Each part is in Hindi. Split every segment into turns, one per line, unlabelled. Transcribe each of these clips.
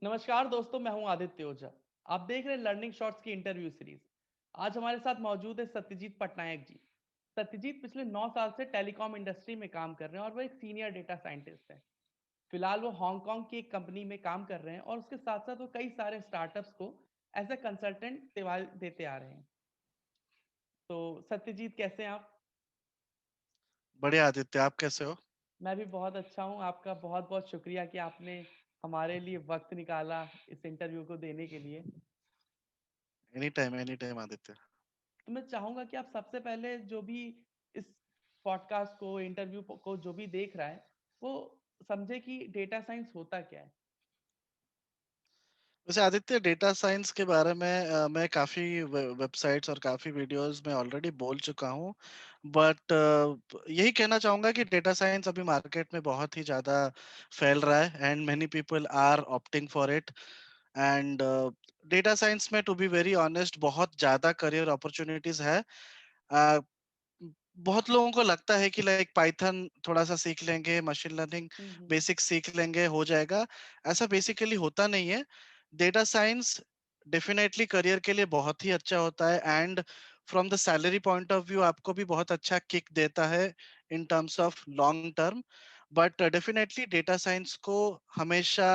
नमस्कार दोस्तों, मैं हूं आदित्य ओझा। आप देख रहे हैं लर्निंग शॉर्ट्स की इंटरव्यू सीरीज। आज हमारे साथ मौजूद है सत्यजीत पटनायक जी। सत्यजीत पिछले 9 साल से टेलीकॉम इंडस्ट्री में काम कर रहे हैं और वो एक सीनियर डेटा साइंटिस्ट हैं। फिलहाल वो हांगकांग की एक कंपनी में काम कर रहे हैं और उसके साथ साथ वो कई सारे स्टार्टअप्स को एज ए कंसल्टेंट सेवा देते आ रहे हैं। तो सत्यजीत, कैसे हैं आप?
बढ़िया आदित्य, आप कैसे हो?
मैं भी बहुत अच्छा हूं। आपका बहुत बहुत शुक्रिया कि आपने हमारे लिए वक्त निकाला इस इंटरव्यू को देने के लिए।
Any time Aditya.
तो मैं चाहूंगा कि आप सबसे पहले जो भी इस पॉडकास्ट को, इंटरव्यू को जो भी देख रहा है, वो समझे कि डेटा साइंस होता क्या है।
वैसे आदित्य, डेटा साइंस के बारे में मैं काफी वेबसाइट्स और काफी वीडियोस में ऑलरेडी बोल चुका हूँ। बट यही कहना चाहूंगा कि डेटा साइंस अभी मार्केट में बहुत ही ज्यादा फैल रहा है and many people are opting for it. And data science में टू बी वेरी ऑनेस्ट बहुत ज्यादा करियर अपॉर्चुनिटीज है। अ, बहुत लोगों को लगता है कि लाइक पाइथन थोड़ा सा सीख लेंगे, मशीन लर्निंग
हम्म।
बेसिक सीख लेंगे, हो जाएगा। ऐसा बेसिकली होता नहीं है। डेटा साइंस डेफिनेटली करियर के लिए बहुत ही अच्छा होता है and from the salary point of view आपको भी बहुत अच्छा किक देता है in terms of long term. But definitely data science को हमेशा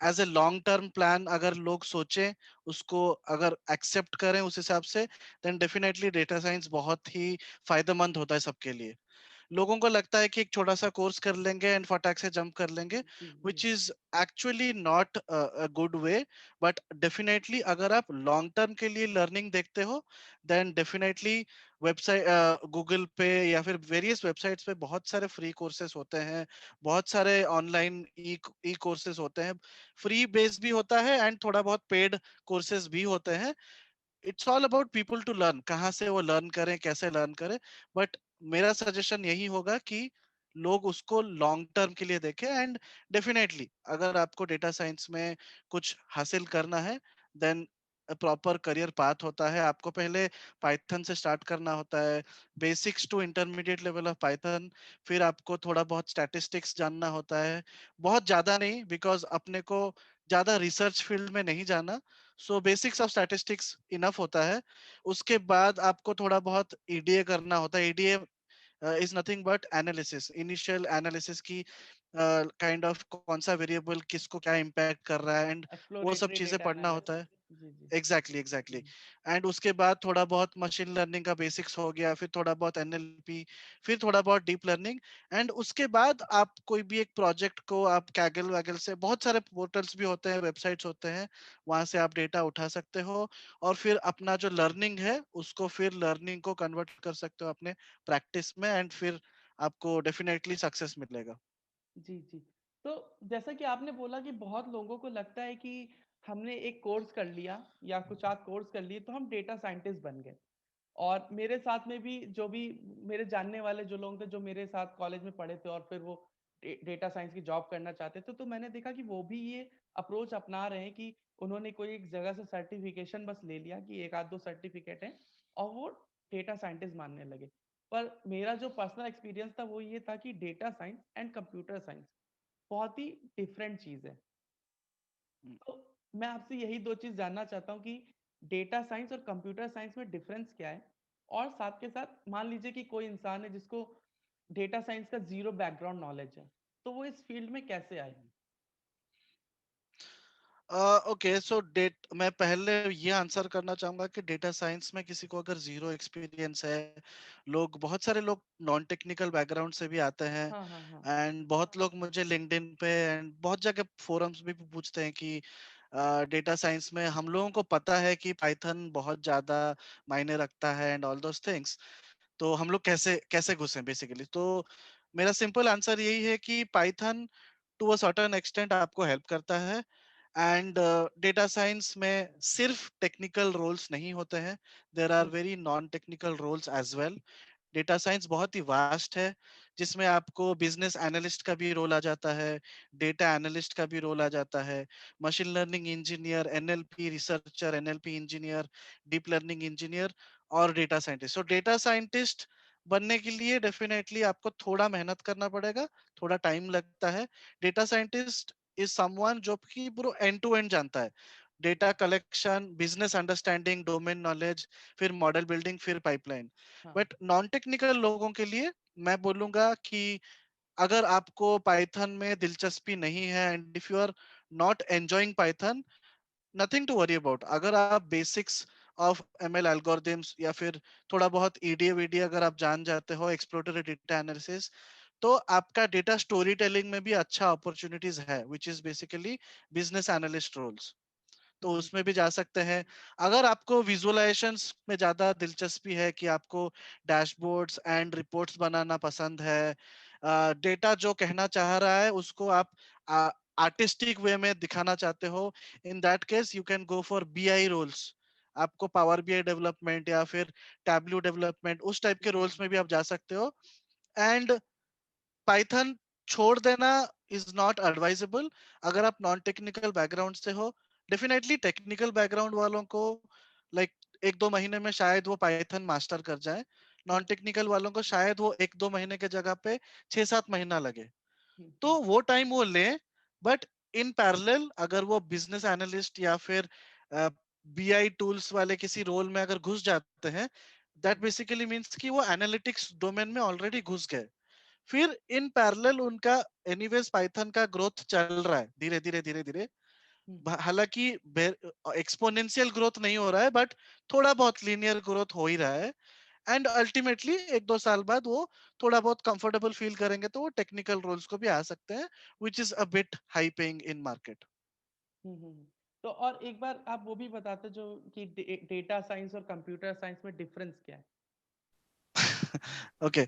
as a long term plan अगर लोग सोचें, उसको अगर एक्सेप्ट करें उस हिसाब से, देन डेफिनेटली डेटा साइंस बहुत ही फायदेमंद होता है सबके लिए। लोगों को लगता है कि एक छोटा सा कोर्स कर लेंगे एंड फटाक से जंप कर लेंगे,
जी जी।
Which is actually not a good way. But definitely अगर आप लॉन्ग टर्म के लिए लर्निंग देखते हो, देन डेफिनेटली वेबसाइट गूगल पे या फिर वेरियस वेबसाइट्स पे बहुत सारे फ्री कोर्सेज होते हैं। बहुत सारे ऑनलाइन ई कोर्सेज होते हैं। फ्री बेस भी होता है एंड थोड़ा बहुत पेड कोर्सेज भी होते हैं। It's all about people to learn, कहाँ से वो लर्न करें, कैसे लर्न करें। बट मेरा सजेशन यही होगा कि लोग उसको लॉन्ग टर्म के लिए देखें एंड डेफिनेटली अगर आपको डेटा साइंस में कुछ हासिल करना है, देन प्रॉपर करियर पाथ होता है। आपको पहले पाइथन से स्टार्ट करना होता है, basics to intermediate level of Python. फिर आपको थोड़ा बहुत स्टैटिस्टिक्स जानना होता है, बहुत ज्यादा नहीं, बिकॉज अपने को ज्यादा रिसर्च फील्ड में नहीं जाना। सो बेसिक्स ऑफ स्टैटिस्टिक्स इनफ होता है। उसके बाद आपको थोड़ा बहुत ईडीए करना होता है। EDA is nothing but analysis, initial analysis की काइंड ऑफ कौन सा वेरिएबल किसको क्या इम्पैक्ट कर रहा है एंड वो सब
एक्सप्लोरेटरी
चीजें
डेटा
पढ़ना होता है।
एनालिसिस। जी जी।
एग्जैक्टली। एंड उसके बाद थोड़ा बहुत मशीन लर्निंग का बेसिक्स हो गया, फिर थोड़ा बहुत एनएलपी, फिर थोड़ा बहुत डीप लर्निंग। एंड उसके बाद आप कोई भी एक प्रोजेक्ट को आप कैगल वैगल से, बहुत सारे पोर्टल्स भी होते हैं, वेबसाइट्स होते हैं, वहां से आप डेटा उठा सकते हो और फिर अपना जो लर्निंग है उसको फिर लर्निंग को कन्वर्ट कर सकते हो अपने प्रैक्टिस में एंड फिर आपको डेफिनेटली सक्सेस मिलेगा।
जी जी। तो जैसा कि आपने बोला कि बहुत लोगों को लगता है कि हमने एक कोर्स कर लिया या कुछ आध कोर्स कर लिए तो हम डेटा साइंटिस्ट बन गए। और मेरे साथ में भी जो भी मेरे जानने वाले जो लोग थे, जो मेरे साथ कॉलेज में पढ़े थे और फिर वो डेटा साइंस की जॉब करना चाहते थे, तो मैंने देखा कि वो भी ये अप्रोच अपना रहे हैं कि उन्होंने कोई एक जगह से सर्टिफिकेशन बस ले लिया कि एक आध दो सर्टिफिकेट है और वो डेटा साइंटिस्ट मानने लगे। पर मेरा जो पर्सनल एक्सपीरियंस था वो ये था कि data science and computer science बहुत ही डिफरेंट चीज है। तो मैं आपसे यही दो चीज जानना चाहता हूँ कि डेटा साइंस और कंप्यूटर साइंस में डिफरेंस क्या है। और साथ के साथ मान लीजिए कि कोई इंसान है जिसको डेटा साइंस का जीरो बैकग्राउंड नॉलेज है, तो वो इस फील्ड में कैसे आए?
ओके, सो डेट मैं पहले ये आंसर करना चाहूंगा कि डेटा साइंस में किसी को अगर जीरो एक्सपीरियंस है, लोग बहुत सारे लोग नॉन टेक्निकल बैकग्राउंड से भी आते हैं।
हाँ हाँ हाँ।
एंड बहुत लोग मुझे लिंक्डइन पे एंड बहुत जगह फोरम्स भी पूछते हैं कि डेटा साइंस में हम लोगों को पता है कि पाइथन बहुत ज्यादा मायने रखता है एंड ऑल दोस थिंग्स, तो हम लोग कैसे कैसे घुसे बेसिकली। तो मेरा सिंपल आंसर यही है कि Python to a certain extent आपको हेल्प करता है। एंड डेटा साइंस में सिर्फ टेक्निकल रोल्स नहीं होते हैं, there are very non technical roles as well. Data science बहुत ही वास्ट है, जिसमें आपको बिजनेस एनालिस्ट का भी रोल आ जाता है, डेटा एनालिस्ट का भी रोल आ जाता है, machine learning engineer, NLP researcher, NLP engineer, deep learning engineer और data scientist. So data scientist बनने के लिए डेफिनेटली आपको थोड़ा मेहनत करना पड़ेगा, थोड़ा टाइम लगता है। डेटा साइंटिस्ट इज समवन जो कि पूरा एंड टू एंड जानता है, data collection, business understanding, domain knowledge, फिर मॉडल बिल्डिंग, फिर पाइपलाइन।
हाँ।
बट नॉन टेक्निकल लोगों के लिए मैं बोलूंगा कि अगर आपको पाइथन में दिलचस्पी नहीं है and if you are not enjoying Python, nothing to worry about. अगर आप बेसिक्स ऑफ एमएल एल्गोरिथम्स या फिर थोड़ा बहुत ईडीए वीडीए अगर आप जान जाते हो, एक्सप्लोरेटरी डेटा एनालिसिस, तो आपका डेटा स्टोरी टेलिंग में भी अच्छा अपॉर्चुनिटीज है, which is basically business analyst roles. तो
हम्म,
उसमें भी जा सकते हैं। अगर आपको विजुअलाइजेशंस में ज्यादा दिलचस्पी है कि आपको डैशबोर्ड्स एंड रिपोर्ट्स बनाना पसंद है, डेटा जो कहना चाह रहा है उसको आप आर्टिस्टिक वे में दिखाना चाहते हो, in that case you can go for BI roles. आपको पावर बीआई डेवलपमेंट या फिर टैब्लू डेवलपमेंट उस टाइप के रोल्स में भी आप जा सकते हो। एंड पाइथन छोड़ देना इज नॉट एडवाइजेबल अगर आप नॉन टेक्निकल बैकग्राउंड से हो। डेफिनेटली टेक्निकल बैकग्राउंड वालों को लाइक 1-2 महीने में शायद वो पाइथन मास्टर कर जाए,
हम्म,
नॉन टेक्निकल वालों को शायद वो 1-2 महीने के जगह पे 6-7 महीना लगे,
हम्म,
तो वो टाइम वो ले। बट इन पैरेलल अगर वो बिजनेस एनालिस्ट या फिर बीआई टूल्स वाले किसी रोल में अगर घुस जाते हैं, दैट
हम्म,
बेसिकली मींस कि वो एनालिटिक्स डोमेन में ऑलरेडी घुस गए। फिर इन पैरेलल उनका एनीवेज पाइथन का ग्रोथ चल रहा है धीरे धीरे धीरे धीरे।
हम्म,
हालांकि एक्सपोनेंशियल ग्रोथ नहीं हो रहा है, बट थोड़ा बहुत लीनियर ग्रोथ हो ही रहा है। एंड अल्टीमेटली 1-2 साल बाद वो थोड़ा बहुत कंफर्टेबल फील करेंगे तो वो टेक्निकल रोल्स को भी आ सकते हैं, which is a bit high paying in market.
तो और एक बार आप वो भी बताते जो कि डेटा साइंस और कंप्यूटर साइंस में डिफरेंस क्या है?
ओके,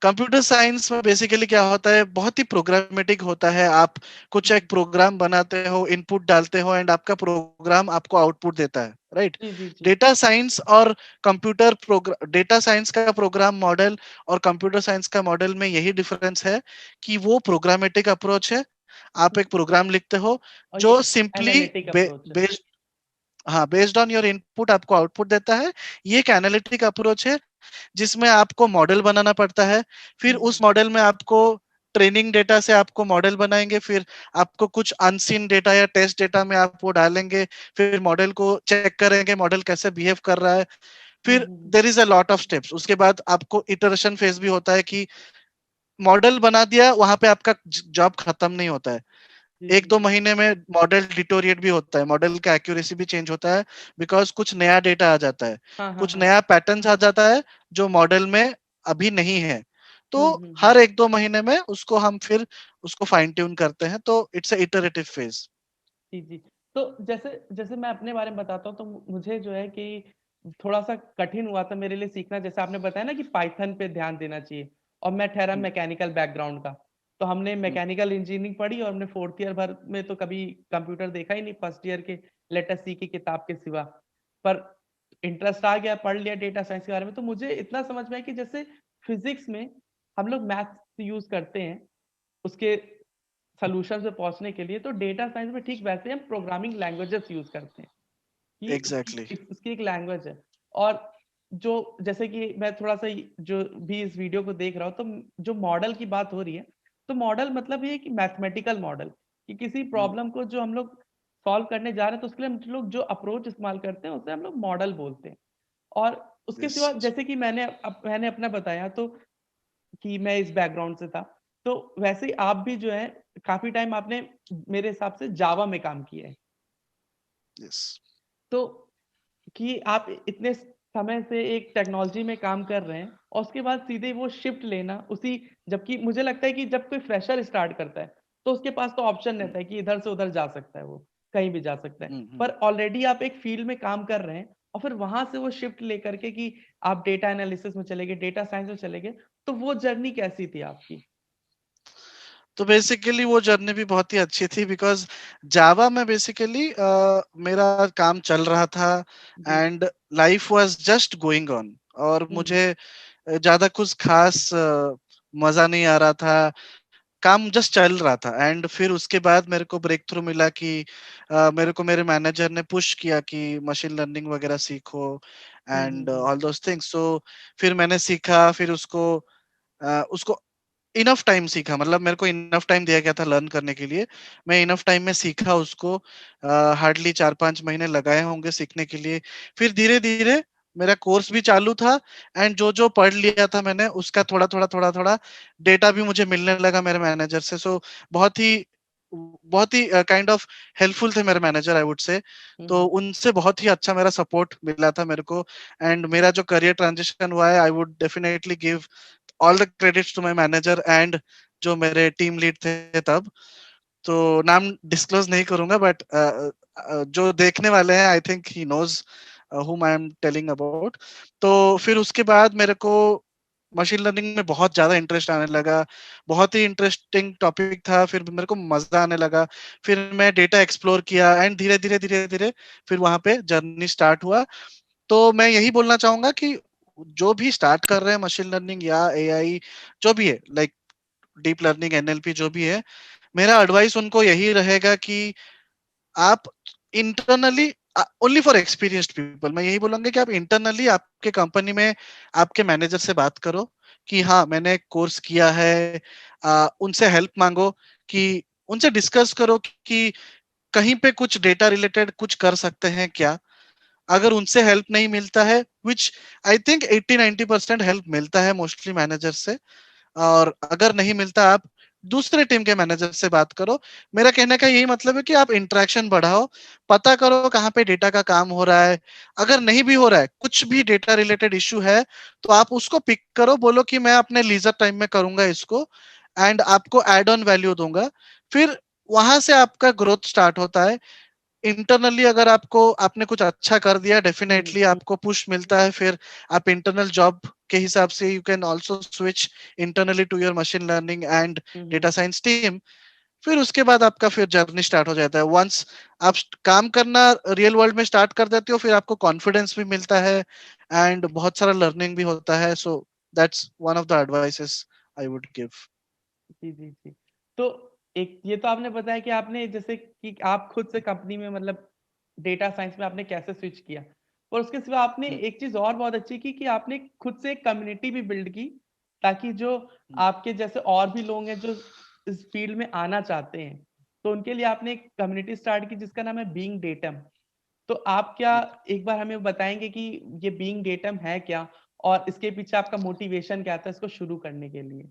कंप्यूटर साइंस में बेसिकली क्या होता है, बहुत ही प्रोग्रामेटिक होता है। आप कुछ
हम्म,
एक प्रोग्राम बनाते हो, इनपुट डालते हो एंड आपका प्रोग्राम आपको आउटपुट देता है, राइट?
जी जी जी।
डेटा साइंस और कंप्यूटर प्रोग्राम, डेटा साइंस का प्रोग्राम मॉडल और कंप्यूटर साइंस का मॉडल में यही डिफरेंस है कि वो प्रोग्रामेटिक अप्रोच है। आप एक
हम्म,
प्रोग्राम लिखते हो
और ये
जो सिंपली
एनालिटिक अप्रोच है।
बेस्ड, हाँ, बेस्ड ऑन योर इनपुट आपको आउटपुट देता है। ये एक एनालिटिक अप्रोच है जिसमें आपको मॉडल बनाना पड़ता है। फिर
हम्म,
उस मॉडल में आपको ट्रेनिंग डेटा से आपको मॉडल बनाएंगे, फिर आपको कुछ अनसीन डेटा या टेस्ट डेटा में आप वो डालेंगे, फिर मॉडल को चेक करेंगे मॉडल कैसे बिहेव कर रहा है।
हम्म,
फिर there is a lot of steps. उसके बाद आपको इटरेशन फेज भी होता है कि मॉडल बना दिया, वहां पे आपका जॉब खत्म नहीं होता है।
जी
एक
जी
दो
जी।
महीने में मॉडल डिटोरिएट भी होता है, मॉडल का एक्यूरेसी भी चेंज होता है, बिकॉज कुछ नया डेटा आ जाता है,
हाँ हाँ
कुछ
हाँ।
नया पैटर्न आ जाता है जो मॉडल में अभी नहीं है। तो
हम्म।
हर 1-2 महीने में उसको हम फिर उसको फाइन ट्यून करते हैं, तो इट्स अ इटरेटिव फेज।
जी जी। तो जैसे जैसे मैं अपने बारे में बताता हूँ तो मुझे जो है कि थोड़ा सा कठिन हुआ था मेरे लिए सीखना। जैसे आपने बताया ना कि पाइथन पे ध्यान देना चाहिए, और मैं ठहरा मैकेनिकल बैकग्राउंड का। तो हमने मैकेनिकल इंजीनियरिंग पढ़ी और हमने फोर्थ ईयर भर में तो कभी कंप्यूटर देखा ही नहीं, फर्स्ट ईयर के लेटर सी की किताब के सिवा। पर इंटरेस्ट आ गया, पढ़ लिया डेटा साइंस के बारे में, तो मुझे इतना समझ में आया कि जैसे फिजिक्स में हम लोग मैथ्स यूज करते हैं उसके सॉल्यूशन पे पहुंचने के लिए, तो डेटा साइंस में ठीक वैसे हम प्रोग्रामिंग लैंग्वेजेस यूज करते हैं कि
एग्जैक्टली।
उसकी एक लैंग्वेज है। और जो जैसे कि मैं थोड़ा सा जो भी इस वीडियो को देख रहा हूँ, तो जो मॉडल की बात हो रही है, तो मॉडल मतलब ये कि मैथमेटिकल मॉडल, कि किसी प्रॉब्लम को जो हम लोग सॉल्व करने जा रहे हैं तो उसके लिए हम लोग जो अप्रोच इस्तेमाल करते हैं उसे हम लोग मॉडल बोलते हैं। और उसके
यस।
सिवा जैसे कि मैंने अपना बताया तो कि मैं इस बैकग्राउंड से था, तो वैसे ही आप भी जो है काफी टाइम आपने मेरे हिसाब से जावा में काम किया है।
यस।
तो कि आप इतने समय से एक टेक्नोलॉजी में काम कर रहे हैं और उसके बाद सीधे वो शिफ्ट लेना उसी, जबकि मुझे लगता है कि जब कोई फ्रेशर स्टार्ट करता है तो उसके पास तो ऑप्शन रहता है कि इधर से उधर जा सकता है, वो कहीं भी जा सकता है। पर ऑलरेडी आप एक फील्ड में काम कर रहे हैं और फिर वहां से वो शिफ्ट लेकर के कि आप डेटा एनालिसिस में चले गए, डेटा साइंस में चले गए, तो वो जर्नी कैसी थी आपकी?
तो बेसिकली वो जर्नी भी बहुत ही अच्छी थी, बिकॉज जावा में बेसिकली मेरा काम चल रहा था
जी।
And life was just going on, और
हम्म
मुझे ज्यादा कुछ खास मजा नहीं आ रहा था। काम जस्ट चल रहा था एंड फिर उसके बाद मेरे को ब्रेक थ्रू मिला कि मेरे को मेरे मैनेजर ने पुश किया कि मशीन लर्निंग वगैरह सीखो and
hmm.
All those things. So फिर मैंने सीखा, फिर उसको इनफ टाइम सीखा, मतलब मेरे को इनफ टाइम दिया गया था लर्न करने के लिए, मैं इनफ टाइम में सीखा उसको। हार्डली 4-5 महीने लगाए होंगे सीखने के लिए। फिर धीरे धीरे मेरा कोर्स भी चालू था, एंड जो जो पढ़ लिया था मैंने उसका थोड़ा थोड़ा थोड़ा थोड़ा डेटा भी मुझे मिलने लगा मेरे मैनेजर से। सो बहुत ही बहुत ही काइंड ऑफ हेल्पफुल थे मेरे मैनेजर, आई वुड से।
हुँ,
तो
हुँ।
उनसे बहुत ही अच्छा मेरा सपोर्ट मिला था मेरे को। एंड मेरा जो करियर ट्रांजिशन हुआ है, I would definitely give all the credits to my manager and जो मेरे टीम लीड थे तब। तो नाम डिस्क्लोज नहीं करूंगा, बट जो देखने वाले हैं I think he knows whom I am telling about. तो फिर उसके बाद मेरे को मशीन लर्निंग में बहुत ज्यादा इंटरेस्ट आने लगा। बहुत ही इंटरेस्टिंग टॉपिक था, फिर मेरे को मजा आने लगा। फिर मैं डेटा एक्सप्लोर किया, एंड धीरे धीरे धीरे धीरे फिर वहां पे जर्नी स्टार्ट हुआ। तो मैं यही बोलना चाहूंगा कि जो भी स्टार्ट कर रहे हैं मशीन लर्निंग या एआई, जो भी है, लाइक डीप लर्निंग, एनएलपी, जो भी है, मेरा एडवाइस उनको यही रहेगा कि आप internally, only for experienced people, मैं यही बोलूंगा कि आप इंटरनली आपके कंपनी में आपके मैनेजर से बात करो कि हाँ मैंने कोर्स किया है। उनसे हेल्प मांगो, कि उनसे डिस्कस करो कि कहीं पे कुछ डेटा रिलेटेड कुछ कर सकते हैं क्या। अगर उनसे हेल्प नहीं मिलता है, विच आई थिंक 80-90% हेल्प मिलता है मोस्टली मैनेजर से, और अगर नहीं मिलता, आप दूसरे टीम के मैनेजर से बात करो। मेरा कहने का यही मतलब है कि आप इंटरेक्शन बढ़ाओ, पता करो कहाँ पे डेटा का काम हो रहा है। अगर नहीं भी हो रहा है, कुछ भी डेटा रिलेटेड इशू है, तो आप उसको पिक करो, बोलो कि मैं अपने लीजर टाइम में करूंगा इसको, एंड आपको एड ऑन वैल्यू दूंगा। फिर वहां से आपका ग्रोथ स्टार्ट होता है। इंटरनली अगर आपको आपने कुछ अच्छा कर दिया,
हुँ, हुँ,
डेफिनेटली
हुँ,
आपको पुश मिलता है। फिर आप इंटरनल जॉब के हिसाब से you can also switch internally to your machine learning and
hmm, hmm.
Data science team. फिर उसके बाद आपका फिर जर्नी स्टार्ट हो जाता है। वंस आप काम करना रियल वर्ल्ड में स्टार्ट कर देते हो, फिर आपको कॉन्फिडेंस भी मिलता है, एंड बहुत सारा लर्निंग भी होता है। So that's one of the advices I would give.
जी, जी, जी। तो एक ये तो आपने बताया कि आपने जैसे कि आप खुद से कंपनी में मतलब डेटा साइंस में आपने कैसे स्विच किया। और उसके सिवा आपने एक चीज़ और बहुत अच्छी की कि आपने खुद से एक कम्युनिटी भी बिल्ड की, ताकि जो आपके जैसे और भी लोग हैं जो इस फील्ड में आना चाहते हैं, तो उनके लिए आपने एक कम्युनिटी स्टार्ट की जिसका नाम है बीइंग डेटम। तो आप क्या एक बार हमें बताएँगे कि ये बीइंग डेटम है क्या? और इसके पीछे आपका मोटिवेशन क्या था इसको शुरू करने के लिए?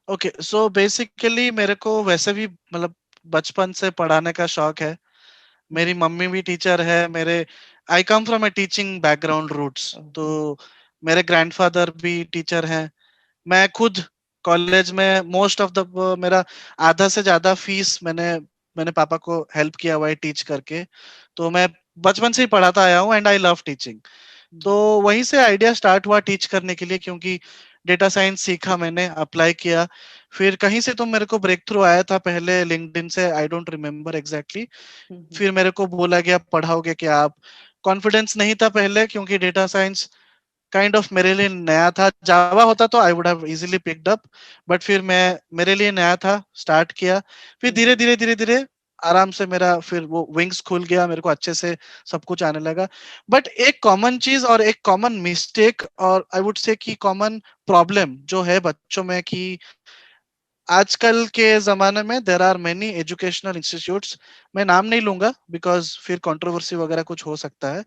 ओके, सो बेसिकली मेरे को वैसे भी मतलब बचपन से पढ़ाने का शौक है।
हुँ,
मेरी मम्मी भी टीचर है। मेरे I come from a teaching background roots. तो
ओके।
मेरे ग्रैंडफादर भी टीचर हैं। मैं खुद कॉलेज में मोस्ट ऑफ द मेरा आधा से ज्यादा फीस मैंने मैंने पापा को हेल्प किया हुआ है टीच करके। तो मैं बचपन से ही पढ़ाता आया हूँ, एंड आई लव टीचिंग।
हुँ,
तो वहीं से आइडिया स्टार्ट हुआ टीच करने के लिए, क्योंकि डेटा साइंस सीखा मैंने, अप्लाई किया। फिर कहीं से तो मेरे को ब्रेक थ्रू आया था, पहले लिंक्डइन से, आई डोंट रिमेम्बर एग्जैक्टली।
हुँ, हुँ,
फिर मेरे को बोला गया पढ़ाओगे क्या आप। कॉन्फिडेंस नहीं था पहले, क्योंकि डेटा साइंस काइंड ऑफ मेरे लिए नया था। जावा होता तो I would have easily picked up, but फिर मैं मेरे लिए नया था, स्टार्ट किया। फिर
हुँ,
धीरे
हुँ,
धीरे धीरे धीरे आराम से मेरा फिर वो विंग्स खुल गया, मेरे को अच्छे से सब कुछ आने लगा। बट एक कॉमन चीज और एक कॉमन मिस्टेक, और आई वुड से कि कॉमन प्रॉब्लम जो है बच्चों में, कि आजकल के जमाने में there are many educational institutes. मैं नाम नहीं लूंगा बिकॉज फिर कंट्रोवर्सी वगैरह कुछ हो सकता है।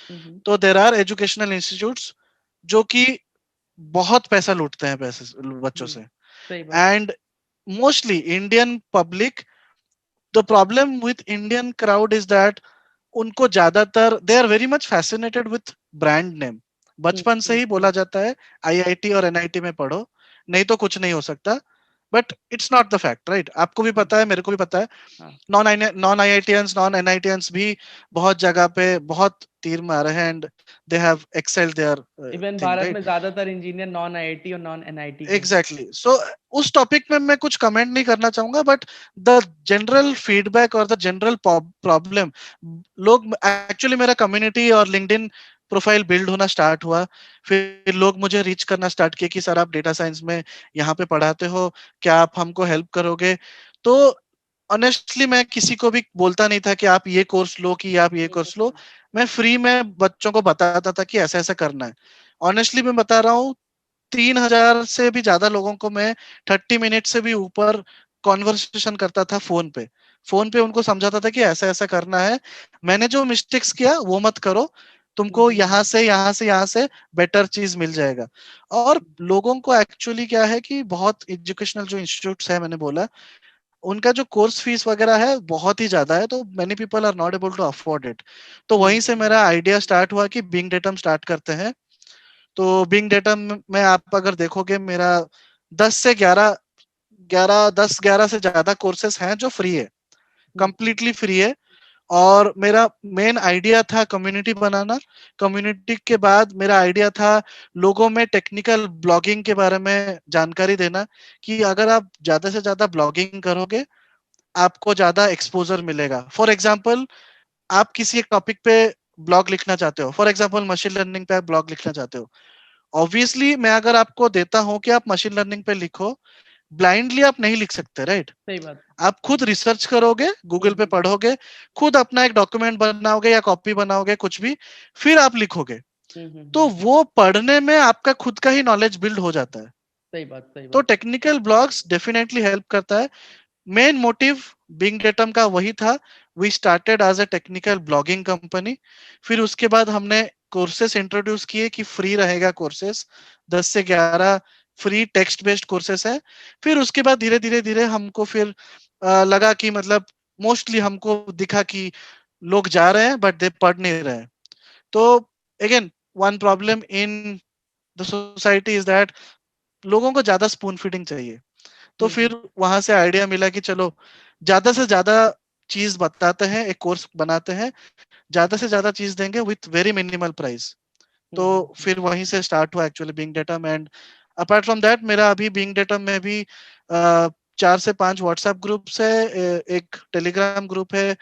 हुँ, हुँ,
तो देर आर एजुकेशनल इंस्टीट्यूट्स जो कि बहुत पैसा लूटते हैं पैसे बच्चों
हुँ,
से।
सही बात।
And mostly Indian public, the problem with Indian crowd is that उनको ज्यादातर they are very much fascinated with brand name.
हुँ,
बचपन से
हुँ,
ही
हुँ,
बोला जाता है आईआईटी और एनआईटी में पढ़ो, नहीं तो कुछ नहीं हो सकता। But it's not the fact, right? आपको भी
हुँ,
पता है, मेरे को भी पता है।
हाँ।
नॉन आईआईटियंस, नॉन एनआईटियंस भी बहुत जगह पे बहुत तीर मारे हैं, and they have excelled there
even
thing,
भारत में
राइट?
ज़्यादातर इंजीनियर नॉन आईआईटी और नॉन एनआईटी के हैं।
एग्जैक्टली, सो उस टॉपिक में मैं कुछ कमेंट नहीं करना चाहूंगा, बट द जनरल फीडबैक और द जनरल प्रॉब्लम, लोग एक्चुअली, मेरा कम्युनिटी और लिंक्डइन प्रोफाइल बिल्ड होना स्टार्ट हुआ। फिर लोग मुझे रीच करना स्टार्ट किए कि सर आप डेटा साइंस में यहाँ पे पढ़ाते हो, क्या आप हमको हेल्प करोगे? तो ऑनेस्टली मैं किसी को भी बोलता नहीं था कि आप ये कोर्स लो, कि आप ये
हुँ, हुँ,
कोर्स लो।
हुँ,
मैं फ्री में बच्चों को बताता था कि ऐसा ऐसा करना है। ऑनेस्टली मैं बता रहा हूँ, 3000 से भी ज्यादा लोगों को मैं 30 मिनट से भी ऊपर कॉन्वर्सेशन करता था फोन पे उनको समझाता था कि ऐसा ऐसा करना है, मैंने जो मिस्टेक्स किया वो मत करो, तुमको यहाँ से बेटर चीज मिल जाएगा। और लोगों को एक्चुअली क्या है कि बहुत एजुकेशनल जो इंस्टीट्यूट्स है, मैंने बोला उनका जो कोर्स फीस वगैरह है बहुत ही ज्यादा है, तो many people are not able to afford it. तो वहीं से मेरा आइडिया स्टार्ट हुआ कि बिंग डेटम स्टार्ट करते हैं। तो बिंग डेटम में आप अगर देखोगे मेरा 10 से 11 11 10 11 से ज्यादा कोर्सेस हैं जो फ्री है, कंप्लीटली फ्री है। और मेरा मेन आइडिया था कम्युनिटी बनाना। कम्युनिटी के बाद मेरा आइडिया था लोगों में टेक्निकल ब्लॉगिंग के बारे में जानकारी देना, कि अगर आप ज्यादा से ज्यादा ब्लॉगिंग करोगे आपको ज्यादा एक्सपोजर मिलेगा। फॉर एग्जाम्पल, आप किसी एक टॉपिक पे ब्लॉग लिखना चाहते हो, फॉर एग्जाम्पल मशीन लर्निंग पे आप ब्लॉग लिखना चाहते हो, ऑब्वियसली मैं अगर आपको देता हूं कि आप मशीन लर्निंग पे लिखो, ब्लाइंडली आप नहीं लिख सकते, राइट?
सही बात।
आप खुद रिसर्च करोगे, गूगल पे पढ़ोगे, खुद अपना एक डॉक्यूमेंट बनाओगे या कॉपी बनाओगे, कुछ भी, फिर आप लिखोगे। तो वो पढ़ने में आपका खुद का ही नॉलेज बिल्ड हो जाता है।
सही बात, सही
तो
बात।
टेक्निकल ब्लॉग्स डेफिनेटली हेल्प करता है। मेन मोटिव बिंग डेटम का वही था। We started as a technical blogging company. फिर उसके बाद हमने कोर्सेस इंट्रोड्यूस किए कि फ्री रहेगा कोर्सेस, 10 से 11 फ्री टेक्स्ट बेस्ड कोर्सेस है। फिर उसके बाद धीरे धीरे धीरे हमको फिर लगा कि मतलब मोस्टली हमको दिखा कि लोग जा रहे हैं बट दे पढ़ नहीं रहे हैं। तो again, one problem in the society is that लोगों को ज्यादा स्पून फीडिंग चाहिए। तो फिर वहां से आइडिया मिला कि चलो ज्यादा से ज्यादा चीज बताते हैं, एक कोर्स बनाते हैं, ज्यादा से ज्यादा चीज देंगे विथ वेरी मिनिमल प्राइस। तो फिर वहीं से स्टार्ट हुआ actually being Datum. And apart from that मेरा अभी बिंग डेटम में भी 4 से 5 व्हाट्सएप ग्रुप्स है, एक टेलीग्राम ग्रुप है,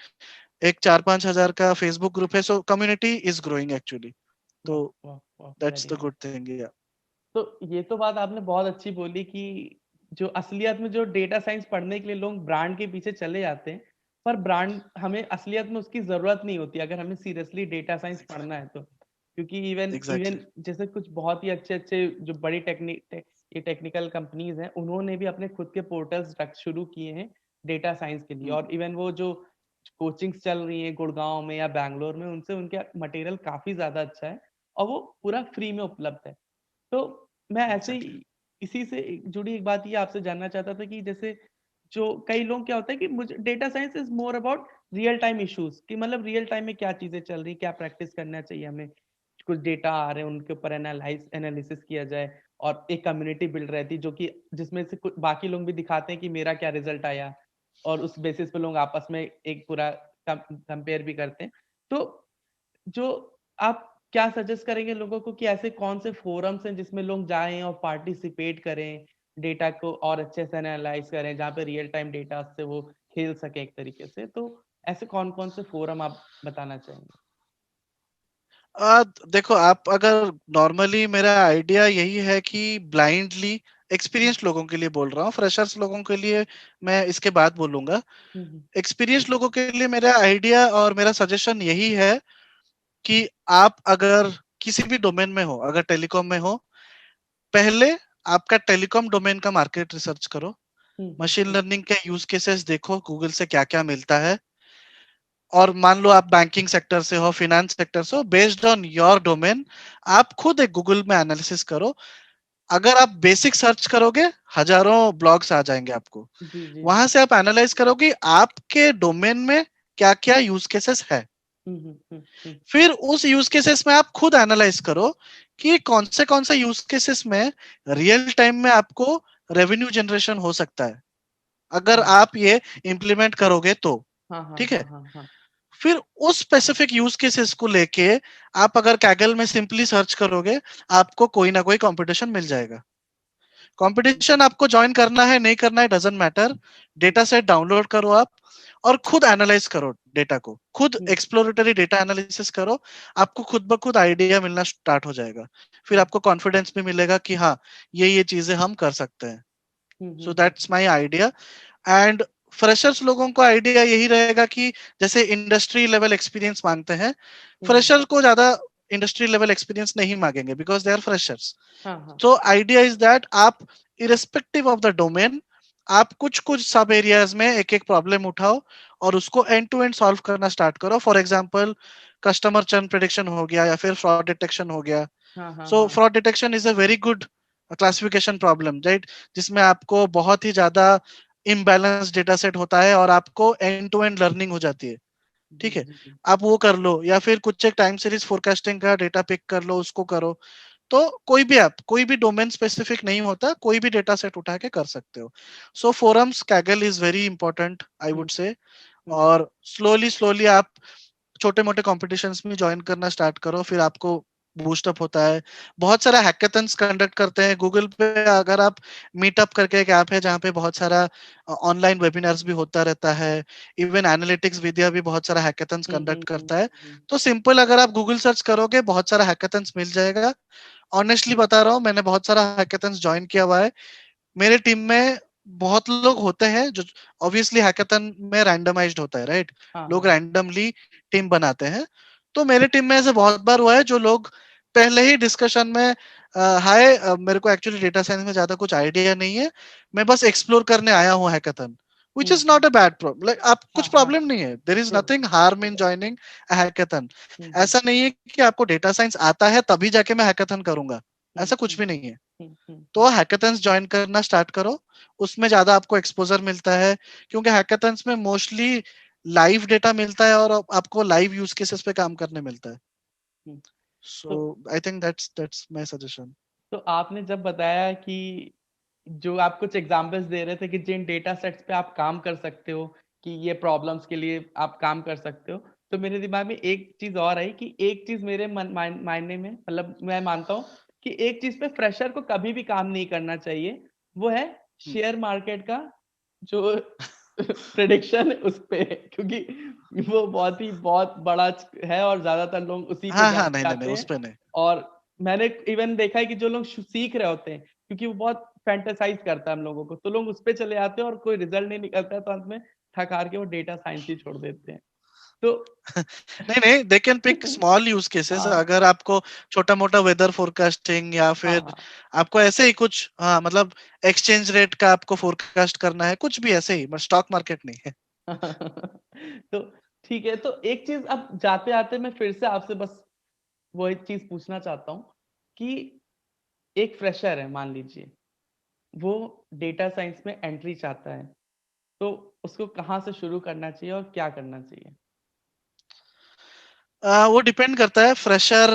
एक 4-5 हजार का फेसबुक ग्रुप है। सो कम्युनिटी इज ग्रोइंग एक्चुअली। तो
वाह, वाह, वाह,
that's
very
the
nice.
Good thing. या
तो ये तो बात आपने बहुत अच्छी बोली कि जो असलियत में जो डेटा साइंस पढ़ने के लिए लोग ब्रांड के पीछे चले जाते हैं, पर ब्रांड हमें असलियत में उसकी जरूरत नहीं होती अगर हमें सीरियसली डेटा साइंस पढ़ना है तो। क्योंकि इवन
एग्जैक्टली।
इवन जैसे कुछ बहुत ही अच्छे अच्छे जो बड़ी ये टेक्निकल कंपनीज हैं, उन्होंने भी अपने खुद के पोर्टल्स रख शुरू किए हैं डेटा साइंस के लिए। और इवन वो जो कोचिंग्स चल रही हैं गुड़गांव में या बैंगलोर में, उनसे उनका मटेरियल काफी ज्यादा अच्छा है और वो पूरा फ्री में उपलब्ध है। तो मैं ऐसे
एग्जैक्टली।
ही इसी से जुड़ी एक बात ये आपसे जानना चाहता था कि जैसे जो कई लोग क्या होता है कि मुझे data science is more about real time issues, कि मतलब रियल टाइम में क्या चीजें चल रही, क्या प्रैक्टिस करना चाहिए हमें, कुछ डेटा आ रहे हैं उनके ऊपर एनालिसिस किया जाए और एक कम्युनिटी बिल्ड रहती जो कि जिसमें से कुछ बाकी लोग भी दिखाते हैं कि मेरा क्या रिजल्ट आया, और उस बेसिस पे लोग आपस में एक पूरा कंपेयर भी करते हैं। तो जो आप क्या सजेस्ट करेंगे लोगों को कि ऐसे कौन से फोरम्स हैं जिसमें लोग जाएं और पार्टिसिपेट करें, डेटा को और अच्छे से एनालाइज करें, जहाँ पे रियल टाइम डेटा से वो खेल सके एक तरीके से। तो ऐसे कौन कौन से फोरम आप बताना चाहेंगे?
देखो, आप अगर नॉर्मली, मेरा आइडिया यही है कि ब्लाइंडली एक्सपीरियंस लोगों के लिए बोल रहा हूँ, फ्रेशर्स लोगों के लिए मैं इसके बाद बोलूंगा।
हम्म,
एक्सपीरियंस लोगों के लिए मेरा आइडिया और मेरा सजेशन यही है कि आप अगर किसी भी डोमेन में हो, अगर टेलीकॉम में हो, पहले आपका टेलीकॉम डोमेन का मार्केट रिसर्च करो।
हम्म,
मशीन लर्निंग के यूज केसेस देखो गूगल से क्या क्या मिलता है। और मान लो आप बैंकिंग सेक्टर से हो, फिनेंस सेक्टर से हो, बेस्ड ऑन योर डोमेन आप खुद एक गूगल में एनालिसिस करो। अगर आप बेसिक सर्च करोगे हजारों ब्लॉग्स आ जाएंगे आपको।
जी जी जी।
वहां से आप एनालाइज करोगे आपके डोमेन में क्या क्या यूज केसेस है। फिर उस यूज केसेस में आप खुद एनालाइज करो कि कौन से यूज केसेस में रियल टाइम में आपको रेवेन्यू जनरेशन हो सकता है, अगर
हाँ
आप ये इम्प्लीमेंट करोगे तो।
हाँ हाँ
ठीक
हाँ
है।
हाँ हाँ।
फिर उस स्पेसिफिक यूज केसेस को लेके आप अगर कैगल में सिंपली सर्च करोगे, आपको कोई ना कोई कंपटीशन मिल जाएगा। कंपटीशन आपको ज्वाइन करना है नहीं करना है doesn't matter. Data set download करो आप, और खुद एनालाइज करो डेटा को, खुद एक्सप्लोरेटरी डेटा एनालिसिस करो। आपको खुद ब खुद आइडिया मिलना स्टार्ट हो जाएगा। फिर आपको कॉन्फिडेंस भी मिलेगा कि हाँ, ये चीजें हम कर सकते हैं। So that's my idea. And freshers लोगों को आइडिया यही रहेगा कि जैसे इंडस्ट्री लेवल एक्सपीरियंस मांगते हैं, फ्रेशर को ज्यादा इंडस्ट्री लेवल एक्सपीरियंस नहीं मांगेंगे बिकॉज दे आर फ्रेशर्स.
हाँ, हाँ।
तो आइडिया इज दैट आप इरेस्पेक्टिव ऑफ द डोमेन आप कुछ कुछ सब एरियाज में एक एक प्रॉब्लम उठाओ और उसको एंड टू एंड सॉल्व करना स्टार्ट करो. For example customer churn prediction हो गया या फिर फ्रॉड डिटेक्शन हो गया.
हाँ, हाँ,
सो
हाँ।
Fraud detection is a very good classification problem, right, जिसमें आपको बहुत ही ज्यादा इम्बैलेंस डेटा सेट होता है और आपको एंड टू एंड लर्निंग हो जाती है.
जी,
ठीक है,
जी, जी।
आप वो कर लो या फिर कुछ एक टाइम सीरीज फोरकास्टिंग का डेटा पिक कर लो, उसको करो. तो कोई भी आप कोई भी डोमेन स्पेसिफिक नहीं होता, कोई भी डेटा सेट उठा के कर सकते हो. So forums Kaggle is very important I
hmm,
would say.
हुँ,
और स्लोली स्लोली आप छोटे मोटे कॉम्पिटिशन्स में ज्वाइन करना स्टार्ट करो, फिर आपको बूस्टअप होता है. बहुत सारा हैकेथन्स कंडक्ट करते हैं गूगल पे. अगर आप मीटअप करके एक ऐप है जहाँ पे बहुत सारा ऑनलाइन वेबिनार्स भी होता रहता है. इवन एनालिटिक्स विद्या भी बहुत सारा हैकेथन्स
हुँ, हुँ,
कंडक्ट
हुँ,
करता है.
हुँ।
तो सिंपल अगर आप गूगल सर्च करोगे बहुत सारा हैकेथन्स मिल जाएगा. ऑनेस्टली बता रहा हूँ, मैंने बहुत सारा हैकेथन्स ज्वाइन किया हुआ है. मेरे टीम में बहुत लोग होते हैं जो ऑब्वियसली हैकाथन में रैंडमाइज्ड होता है, राइट.
हाँ,
लोग
हाँ।
रैंडमली टीम बनाते हैं. तो मेरे टीम में ऐसे बहुत बार हुआ है जो लोग पहले ही डिस्कशन में हाय मेरे को एक्चुअली डेटा साइंस में ज्यादा कुछ आइडिया नहीं है, मैं बस एक्सप्लोर करने आया हूँ hackathon. Which
hmm,
is
hmm.
Not a bad problem. Like आप
हाँ,
कुछ
हाँ।
प्रॉब्लम नहीं है, there is
true.
Nothing harm in joining a hackathon.
हुँ, हुँ।
ऐसा नहीं है कि आपको डेटा साइंस आता है तभी जाके मैं हैकाथन करूंगा,
हुँ,
ऐसा कुछ
हुँ,
भी नहीं है.
हुँ, हुँ, हुँ।
तो हैकाथन्स ज्वाइन करना स्टार्ट करो, उसमें ज्यादा आपको एक्सपोजर मिलता है क्योंकि हैकाथन्स में मोस्टली लाइव डेटा मिलता है और आपको लाइव यूज केसेस पे काम करने मिलता है.
हुँ।
सो
तो
I think that's my suggestion.
तो आपने जब बताया कि जो आप कुछ एग्ज़ाम्पल्स दे रहे थे कि जिन डेटा सेट्स पे आप काम कर सकते हो, कि ये प्रॉब्लम्स के लिए आप काम कर सकते हो, तो मेरे दिमाग में एक चीज़ और आई कि एक चीज़ मेरे मन मायने में मतलब मैं मानता हूँ कि एक चीज़ पे फ्रेशर को कभी भी काम नहीं करना चाहिए, वो है शेयर मार्केट का जो प्रेडिक्शन उस पे क्योंकि वो बहुत बड़ा है और ज़्यादातर लोग उसी पे
हाँ हाँ, नहीं
जाते
नहीं नहीं,
आते
उस
हैं
पे नहीं.
और मैंने इवन देखा है कि जो लोग सीख रहे होते हैं क्योंकि वो बहुत फैंटेसाइज़ करता है हम लोगों को, तो लोग उस पे चले जाते हैं और कोई रिज़ल्ट नहीं निकलता है, तो अंत में थक हार के वो डेटा साइंस ही छोड़ देते हैं। तो
नहीं नहीं, they can pick small use cases.
हाँ,
अगर आपको छोटा मोटा वेदर फोरकास्टिंग या
हाँ,
फिर
हाँ।
आपको ऐसे ही कुछ, हाँ मतलब एक्सचेंज रेट का आपको फोरकास्ट करना है, कुछ भी ऐसे ही, स्टॉक मार्केट नहीं है.
तो ठीक है, तो एक चीज़ अब जाते-आते मैं फिर से आपसे बस वो एक चीज़ पूछना चाहता हूँ कि एक फ्रेशर है मान लीजिए, वो डेटा साइंस में एंट्री चाहता है, तो उसको कहाँ से शुरू करना चाहिए और क्या करना चाहिए?
वो डिपेंड करता है फ्रेशर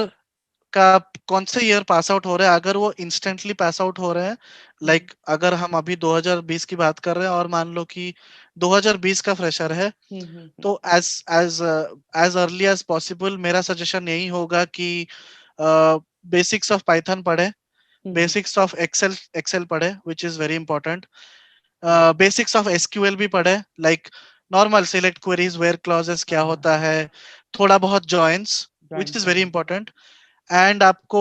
का कौन से ईयर पास आउट हो रहे हैं. अगर वो इंस्टेंटली पास आउट हो रहे हैं,
हुँ,
लाइक अगर हम अभी 2020 की बात कर रहे हैं और मान लो कि 2020 का फ्रेशर है,
हुँ, हुँ, हुँ,
तो as as as early as possible मेरा सजेशन यही होगा कि बेसिक्स ऑफ पाइथन पढ़े,
hmm, hmm,
basics of Excel Excel पढ़े which is very important.
Hmm,
basics of SQL भी पढ़े, like normal select queries where clauses
हाँ,
क्या
हाँ,
होता
हाँ,
है, थोड़ा बहुत joins
join
which is very
करना।
इंपॉर्टेंट. एंड आपको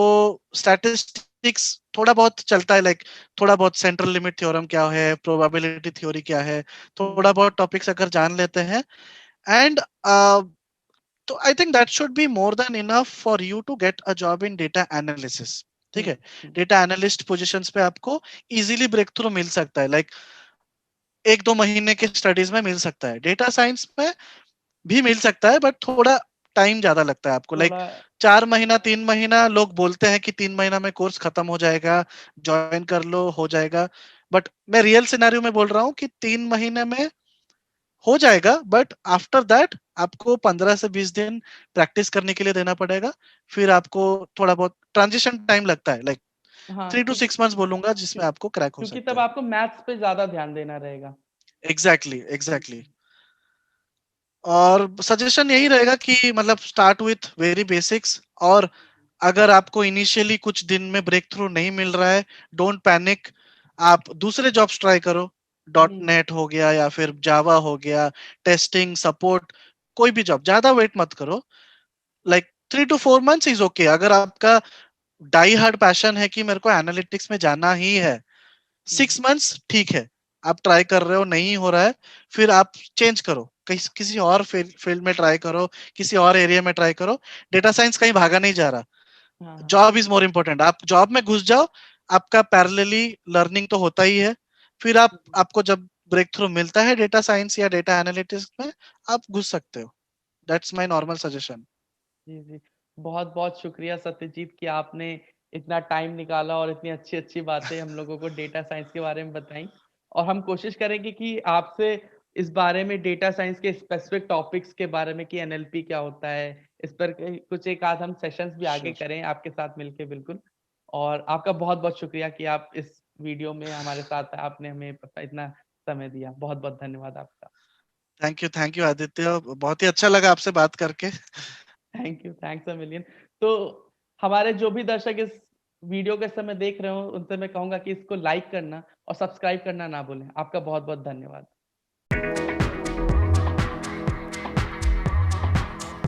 स्टैटिस्टिक्स थोड़ा बहुत चलता है, लाइक थोड़ा बहुत सेंट्रल लिमिट थ्योरम क्या है, प्रोबेबिलिटी थ्योरी क्या है,
हुँ,
थोड़ा बहुत टॉपिक्स अगर जान लेते हैं. एंड तो I think that should be more than enough for you to get a job in data analysis. ठीक
हुँ,
है,
हुँ,
डेटा एनालिस्ट पोजीशंस पे आपको इजीली ब्रेक थ्रू मिल सकता है, लाइक 1-2 महीने के स्टडीज में मिल सकता है. डेटा साइंस में भी मिल सकता है बट थोड़ा टाइम ज्यादा लगता है आपको, लाइक
थोड़ा
4 महीना 3 महीना. लोग बोलते हैं कि 3 महीना में कोर्स खत्म हो जाएगा, ज्वाइन कर लो हो जाएगा. बट मैं रियल सिनेरियो में बोल रहा हूँ कि 3 महीने में हो जाएगा, बट आफ्टर दैट आपको 15 से 20 दिन प्रैक्टिस करने के लिए देना पड़ेगा. फिर आपको थोड़ा बहुत ट्रांजिशन टाइम लगता है, लाइक
हाँ,
3 to 6 मंथ्स बोलूंगा
क्यों
जिसमें आपको क्रैक हो
क्योंकि
सकता
तब
है.
आपको मैथ्स पे ज़्यादा ध्यान देना रहेगा।
एग्जैक्टली
हुँ,
एग्जैक्टली. और सजेशन यही रहेगा कि मतलब स्टार्ट विथ वेरी बेसिक्स. और अगर आपको इनिशियली कुछ दिन में ब्रेक थ्रू नहीं मिल रहा है, डोंट पैनिक. आप दूसरे जॉब्स ट्राई करो. डॉट
हुँ,
नेट हो गया या फिर जावा हो गया, टेस्टिंग सपोर्ट, कोई भी जॉब. ज्यादा वेट मत करो. Like 3 to 4 months is okay. अगर आपका डाई हार्ड पैशन है कि मेरे को एनालिटिक्स में जाना ही है,
हुँ,
6 मंथ्स ठीक है. आप ट्राई कर रहे हो नहीं हो रहा है, फिर आप चेंज करो, किसी और फील्ड में ट्राई करो, किसी और एरिया में ट्राई करो, डेटा साइंस कहीं भागा नहीं जा रहा।
हाँ, हाँ।
Job is more important. आप जॉब में घुस जाओ, आपका पैरेलली लर्निंग तो होता ही है, फिर आपको जब ब्रेक थ्रू मिलता है डेटा साइंस या डेटा एनालिटिक्स में, आप घुस सकते हो। That's my normal suggestion.
जी, जी। बहुत-बहुत शुक्रिया सत्यजीत कि आपने इतना टाइम निकाला और इतनी अच्छी-अच्छी बातें हम लोगों को डेटा साइंस के बारे में बताई। और हम कोशिश करेंगे कि आपसे इस बारे में डेटा साइंस के स्पेसिफिक टॉपिक्स के बारे में कि एनएलपी क्या होता है, इस पर कई कुछ एक आध हम सेशंस भी आगे
श्योर।
करें आपके साथ मिलके बिल्कुल। और आपका बहुत-बहुत शुक्रिया कि आप इस वीडियो में हमारे साथ आपने हमें इतना समय दिया। बहुत-बहुत धन्यवाद आपका।
थैंक यू आदित्य, बहुत ही अच्छा लगा आपसे बात करके।
Thank you, thanks a million. तो हमारे जो भी दर्शक इस वीडियो के समय देख रहे हो, उनसे मैं कहूँगा कि इसको लाइक करना और सब्सक्राइब करना ना भूलें। आपका बहुत-बहुत धन्यवाद।